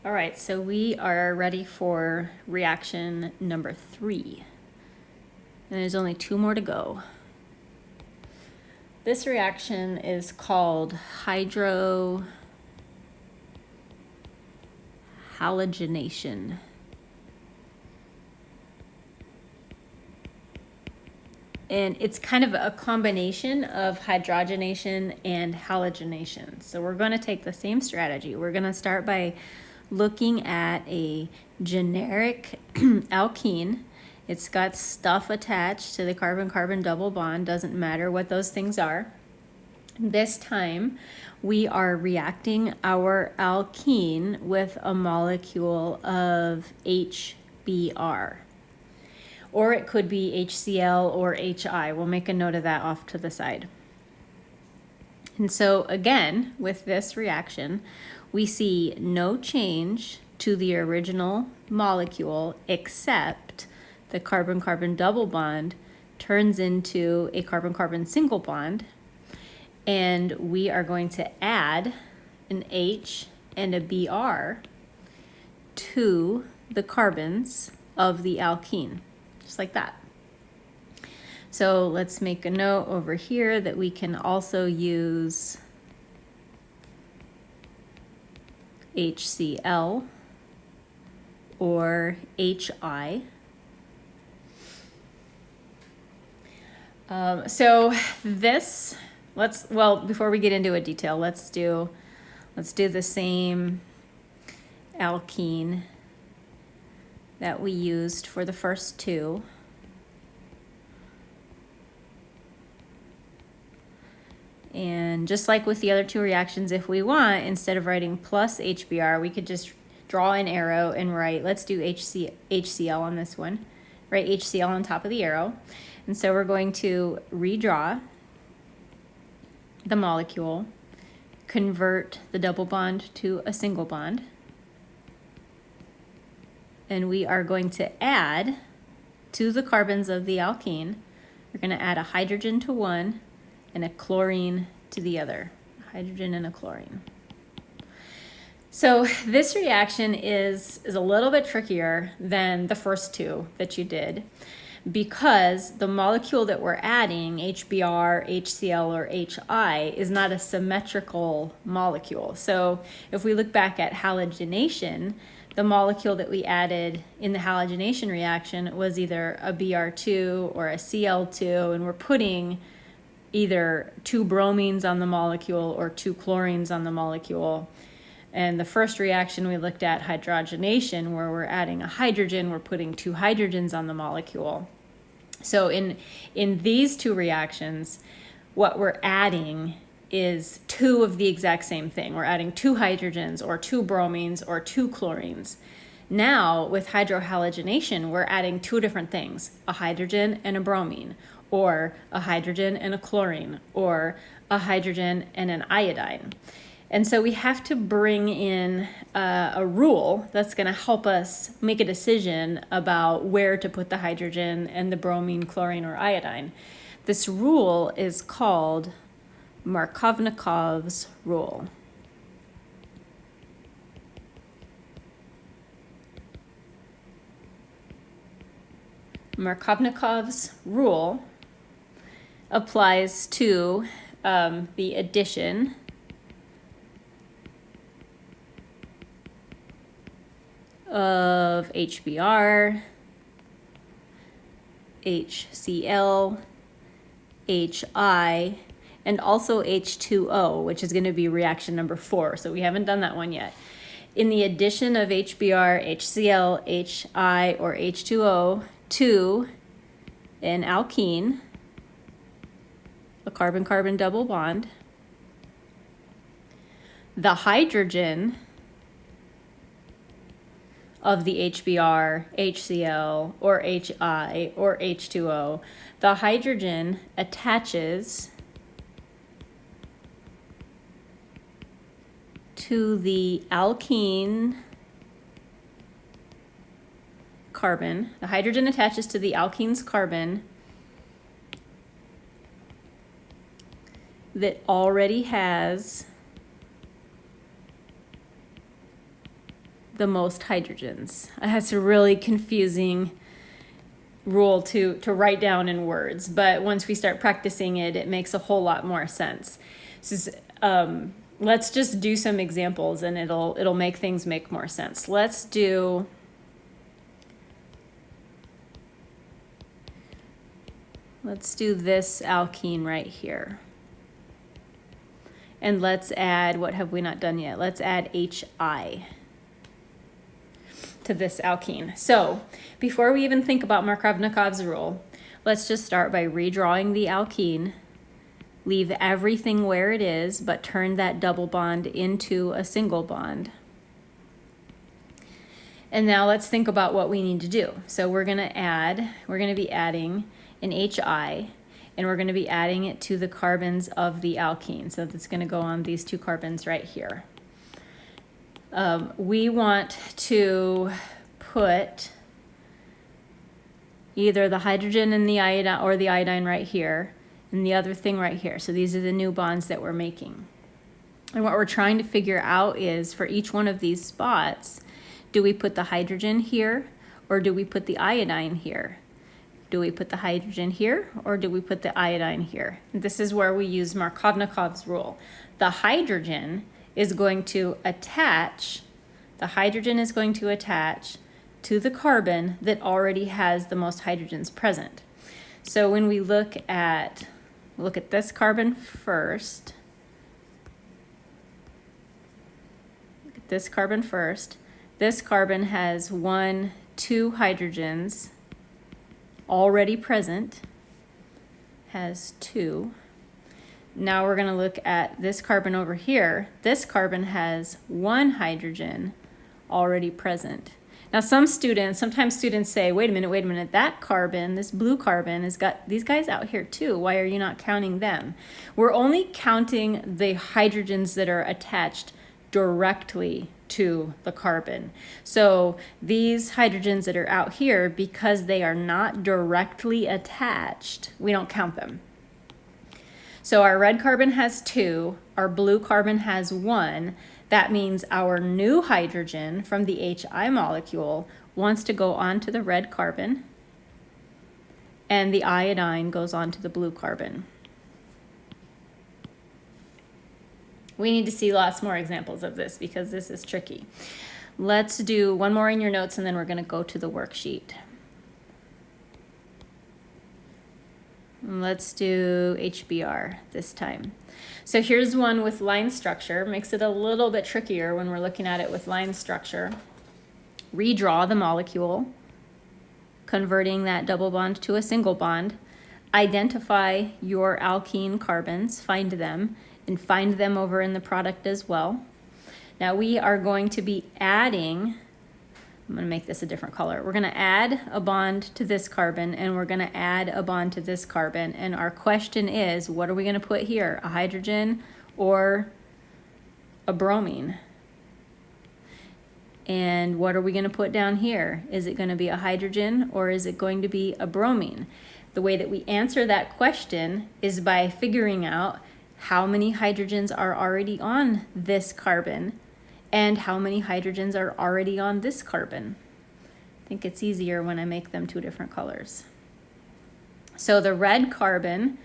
All right, so we are ready for reaction number 3. And there's only 2 more to go. This reaction is called hydrohalogenation. And it's kind of a combination of hydrogenation and halogenation. So we're going to take the same strategy. We're going to start by looking at a generic alkene. It's got stuff attached to the carbon-carbon double bond. Doesn't matter what those things are. This time we are reacting our alkene with a molecule of HBr. Or it could be HCl or HI. We'll make a note of that off to the side. And so again, with this reaction, we see no change to the original molecule except the carbon-carbon double bond turns into a carbon-carbon single bond. And we are going to add an H and a Br to the carbons of the alkene. Just like that. So let's make a note over here that we can also use HCl or HI. So this, before we get into a detail, let's do the same alkene that we used for the first 2. And just like with the other 2 reactions, if we want, instead of writing plus HBr, we could just draw an arrow and write, let's do HCl on this one, write HCl on top of the arrow. And so we're going to redraw the molecule, convert the double bond to a single bond, and we are going to add to the carbons of the alkene, we're going to add a hydrogen to one and a chlorine to the other. A hydrogen and a chlorine. So this reaction is a little bit trickier than the first 2 that you did, because the molecule that we're adding, HBr, HCl, or HI, is not a symmetrical molecule. So if we look back at halogenation, the molecule that we added in the halogenation reaction was either a Br2 or a Cl2, and we're putting either 2 bromines on the molecule or 2 chlorines on the molecule. And the first reaction we looked at, hydrogenation, where we're adding a hydrogen, we're putting 2 hydrogens on the molecule. So in these 2 reactions, what we're adding is 2 of the exact same thing. We're adding 2 hydrogens or 2 bromines or 2 chlorines. Now with hydrohalogenation, we're adding 2 different things, a hydrogen and a bromine, or a hydrogen and a chlorine, or a hydrogen and an iodine. And so we have to bring in a rule that's going to help us make a decision about where to put the hydrogen and the bromine, chlorine, or iodine. This rule is called Markovnikovs rule. Markovnikovs rule applies to the addition of HBr, HCl, HI, and also H2O, which is going to be reaction number 4. So we haven't done that one yet. In the addition of HBr, HCl, HI, or H2O to an alkene, a carbon-carbon double bond, the hydrogen of the HBr, HCl, or HI, or H2O, the hydrogen attaches to the alkene carbon. The hydrogen attaches to the alkene's carbon that already has the most hydrogens. That's a really confusing rule to write down in words, but once we start practicing it, it makes a whole lot more sense. Let's just do some examples and it'll make things make more sense. Let's do this alkene right here. And let's add, what have we not done yet? Let's add HI to this alkene. So before we even think about Markovnikov's rule, let's just start by redrawing the alkene, leave everything where it is, but turn that double bond into a single bond. And now let's think about what we need to do. So we're gonna be adding an HI, and we're gonna be adding it to the carbons of the alkene. So that's gonna go on these two carbons right here. We want to put either the hydrogen in the iodine or the iodine right here, and the other thing right here. So these are the new bonds that we're making. And what we're trying to figure out is, for each one of these spots, do we put the hydrogen here or do we put the iodine here? Do we put the hydrogen here or do we put the iodine here? This is where we use Markovnikov's rule. The hydrogen is going to attach to the carbon that already has the most hydrogens present. So when we look at this carbon first, this carbon has 2 hydrogens already present, has 2. Now we're going to look at this carbon over here. This carbon has 1 hydrogen already present. Now sometimes students say, wait a minute, that carbon, this blue carbon, has got these guys out here too. Why are you not counting them? We're only counting the hydrogens that are attached directly to the carbon. So these hydrogens that are out here, because they are not directly attached, we don't count them. So our red carbon has 2, our blue carbon has 1. That means our new hydrogen from the HI molecule wants to go onto the red carbon, and the iodine goes onto the blue carbon. We need to see lots more examples of this because this is tricky. Let's do one more in your notes and then we're going to go to the worksheet. Let's do HBr this time. So here's one with line structure. Makes it a little bit trickier when we're looking at it with line structure. Redraw the molecule, converting that double bond to a single bond. Identify your alkene carbons, find them, and find them over in the product as well. Now we are going to be adding, I'm going to make this a different color. We're going to add a bond to this carbon and we're going to add a bond to this carbon. And our question is, what are we going to put here? A hydrogen or a bromine? And what are we going to put down here? Is it going to be a hydrogen or is it going to be a bromine? The way that we answer that question is by figuring out how many hydrogens are already on this carbon and how many hydrogens are already on this carbon. I think it's easier when I make them 2 different colors. So the red carbon,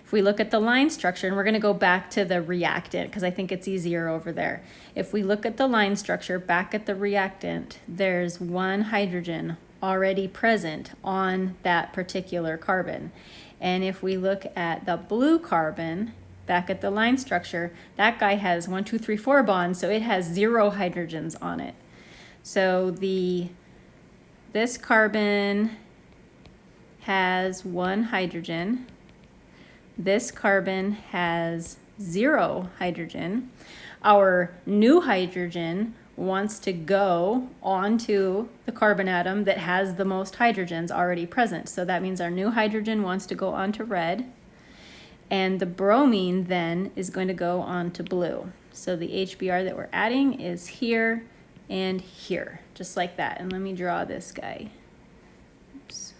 if we look at the line structure, and we're going to go back to the reactant because I think it's easier over there. If we look at the line structure back at the reactant, there's 1 hydrogen already present on that particular carbon. And if we look at the blue carbon, back at the line structure, that guy has 1, 2, 3, 4 bonds, so it has 0 hydrogens on it. So this carbon has 1 hydrogen. This carbon has 0 hydrogen. Our new hydrogen wants to go onto the carbon atom that has the most hydrogens already present. So that means our new hydrogen wants to go onto red. And the bromine then is going to go on to blue. So the HBr that we're adding is here and here, just like that. And let me draw this guy. Oops.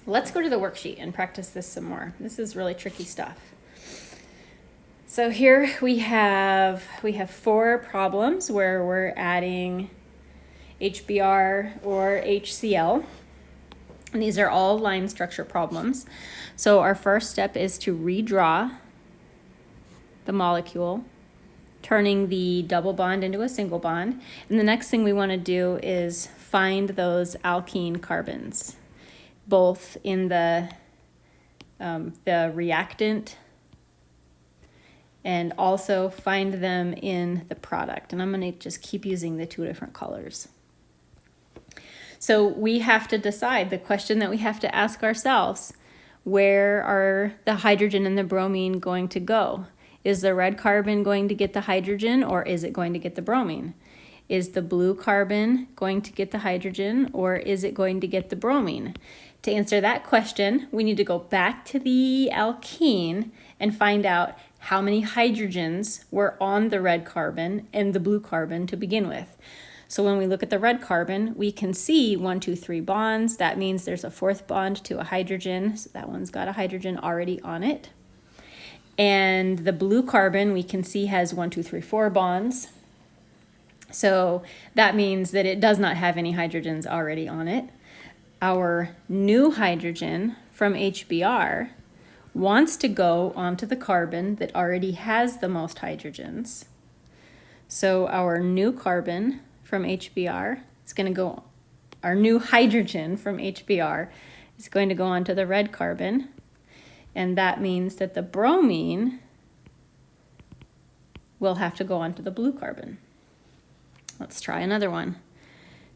Let's go to the worksheet and practice this some more. This is really tricky stuff. So here we have 4 problems where we're adding HBr or HCl. And these are all line structure problems. So our first step is to redraw the molecule, turning the double bond into a single bond. And the next thing we want to do is find those alkene carbons, both in the reactant and also find them in the product. And I'm going to just keep using the 2 different colors. So we have to decide the question that we have to ask ourselves: where are the hydrogen and the bromine going to go? Is the red carbon going to get the hydrogen, or is it going to get the bromine? Is the blue carbon going to get the hydrogen, or is it going to get the bromine? To answer that question, we need to go back to the alkene and find out how many hydrogens were on the red carbon and the blue carbon to begin with. So when we look at the red carbon, we can see 1, 2, 3 bonds. That means there's a 4th bond to a hydrogen. So that one's got a hydrogen already on it. And the blue carbon we can see has 1, 2, 3, 4 bonds. So that means that it does not have any hydrogens already on it. Our new hydrogen from HBr wants to go onto the carbon that already has the most hydrogens. So our new carbon from HBr is going to go, our new hydrogen from HBr is going to go onto the red carbon. And that means that the bromine will have to go onto the blue carbon. Let's try another one.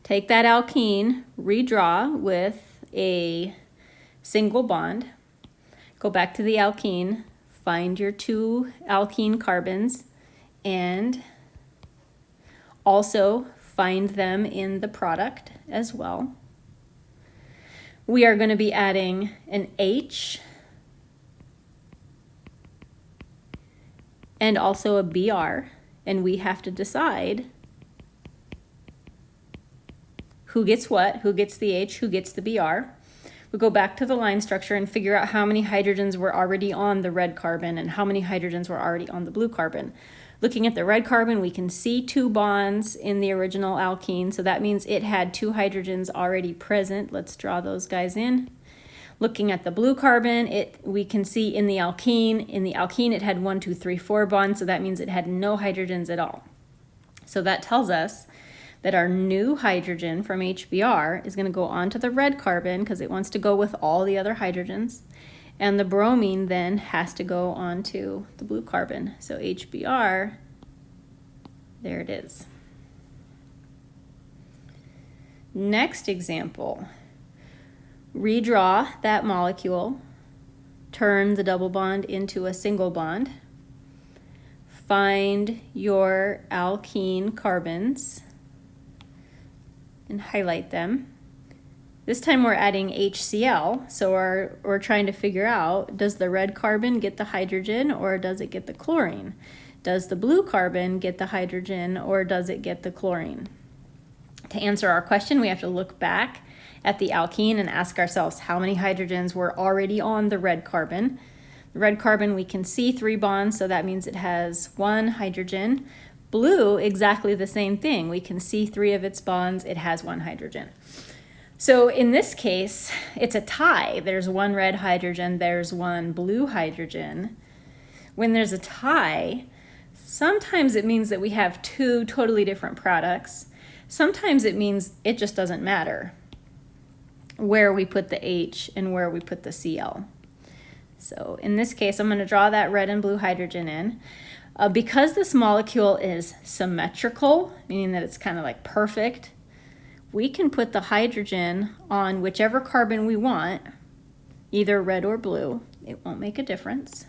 Take that alkene, redraw with a single bond. Go back to the alkene, find your 2 alkene carbons, and also find them in the product as well. We are going to be adding an H and also a Br, and we have to decide who gets what, who gets the H, who gets the Br. We go back to the line structure and figure out how many hydrogens were already on the red carbon and how many hydrogens were already on the blue carbon. Looking at the red carbon, we can see 2 bonds in the original alkene, so that means it had 2 hydrogens already present. Let's draw those guys in. Looking at the blue carbon, we can see in the alkene it had 1, 2, 3, 4 bonds, so that means it had no hydrogens at all. So that tells us that our new hydrogen from HBr is going to go onto the red carbon because it wants to go with all the other hydrogens. And the bromine then has to go onto the blue carbon. So HBr, there it is. Next example, redraw that molecule, turn the double bond into a single bond, find your alkene carbons and highlight them. This time we're adding HCl, so we're trying to figure out, does the red carbon get the hydrogen or does it get the chlorine? Does the blue carbon get the hydrogen or does it get the chlorine? To answer our question, we have to look back at the alkene and ask ourselves how many hydrogens were already on the red carbon. The red carbon, we can see 3 bonds, so that means it has 1 hydrogen. Blue, exactly the same thing. We can see 3 of its bonds, it has 1 hydrogen. So in this case, it's a tie. There's 1 red hydrogen, there's 1 blue hydrogen. When there's a tie, sometimes it means that we have 2 totally different products. Sometimes it means it just doesn't matter where we put the H and where we put the Cl. So in this case, I'm going to draw that red and blue hydrogen in. Because this molecule is symmetrical, meaning that it's kind of like perfect, we can put the hydrogen on whichever carbon we want, either red or blue. It won't make a difference.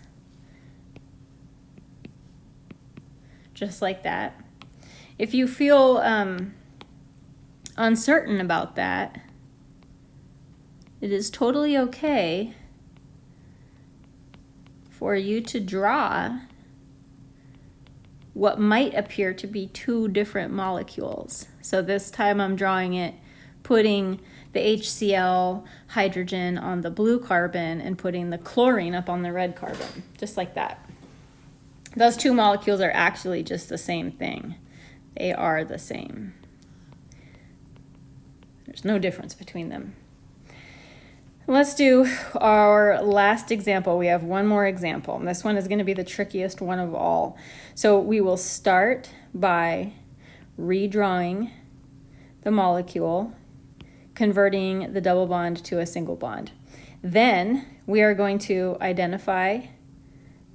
Just like that. If you feel uncertain about that, it is totally okay for you to draw what might appear to be 2 different molecules. So this time I'm drawing it, putting the HCl hydrogen on the blue carbon and putting the chlorine up on the red carbon, just like that. Those two molecules are actually just the same thing. They are the same. There's no difference between them. Let's do our last example. We have one more example, and this one is going to be the trickiest one of all. So we will start by redrawing the molecule, converting the double bond to a single bond. Then we are going to identify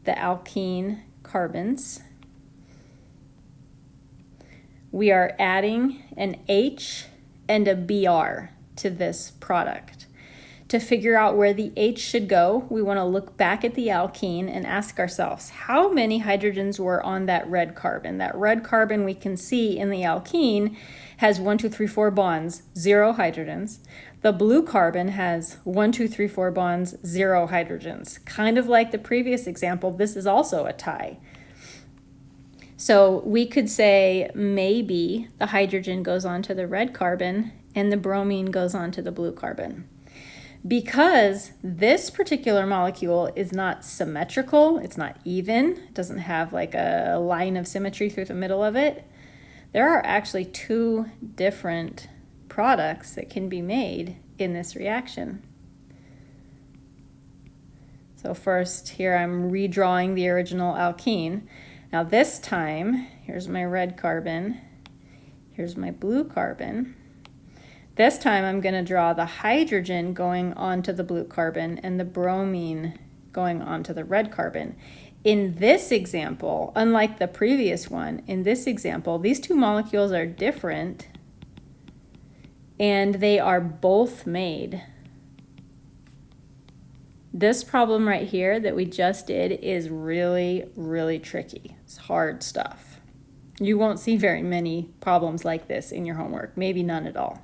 the alkene carbons. We are adding an H and a Br to this product. To figure out where the H should go, we want to look back at the alkene and ask ourselves, how many hydrogens were on that red carbon? That red carbon we can see in the alkene has 1, 2, 3, 4 bonds, 0 hydrogens. The blue carbon has 1, 2, 3, 4 bonds, 0 hydrogens. Kind of like the previous example, this is also a tie. So we could say maybe the hydrogen goes onto the red carbon and the bromine goes onto the blue carbon. Because this particular molecule is not symmetrical, it's not even, it doesn't have like a line of symmetry through the middle of it, there are actually two different products that can be made in this reaction. So first, here I'm redrawing the original alkene. Now this time, here's my red carbon, here's my blue carbon. This time I'm going to draw the hydrogen going onto the blue carbon and the bromine going onto the red carbon. In this example, unlike the previous one, in this example, these two molecules are different and they are both made. This problem right here that we just did is really, really tricky. It's hard stuff. You won't see very many problems like this in your homework, maybe none at all.